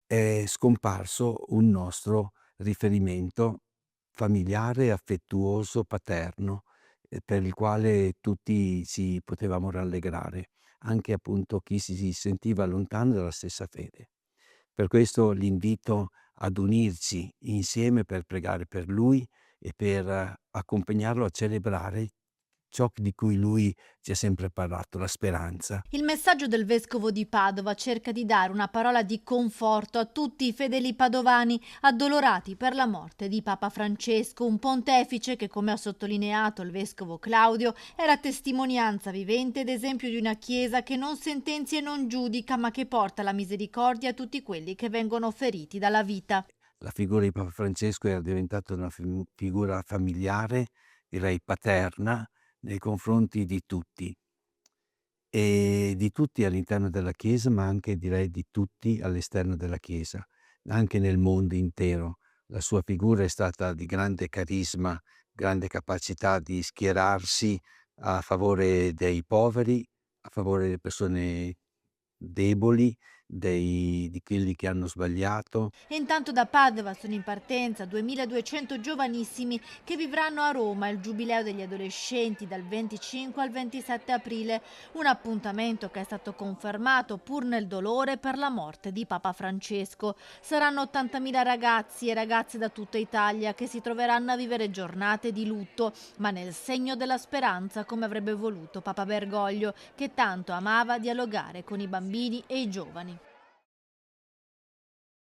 è scomparso un nostro riferimento familiare, affettuoso, paterno, per il quale tutti ci potevamo rallegrare, anche appunto chi si sentiva lontano dalla stessa fede. Per questo l'invito ad unirci insieme per pregare per lui e per accompagnarlo a celebrare ciò di cui lui ci ha sempre parlato, la speranza. Il messaggio del vescovo di Padova cerca di dare una parola di conforto a tutti i fedeli padovani addolorati per la morte di Papa Francesco, un pontefice che, come ha sottolineato il vescovo Claudio, era testimonianza vivente ed esempio di una Chiesa che non sentenzia e non giudica, ma che porta la misericordia a tutti quelli che vengono feriti dalla vita. La figura di Papa Francesco era diventata una figura familiare, direi paterna, nei confronti di tutti all'interno della Chiesa, ma anche direi di tutti all'esterno della Chiesa, anche nel mondo intero. La sua figura è stata di grande carisma, grande capacità di schierarsi a favore dei poveri, a favore delle persone deboli, di quelli che hanno sbagliato. E intanto da Padova sono in partenza 2200 giovanissimi che vivranno a Roma il Giubileo degli adolescenti dal 25 al 27 aprile, un appuntamento che è stato confermato pur nel dolore per la morte di Papa Francesco. Saranno 80.000 ragazzi e ragazze da tutta Italia che si troveranno a vivere giornate di lutto, ma nel segno della speranza, come avrebbe voluto Papa Bergoglio, che tanto amava dialogare con i bambini e i giovani.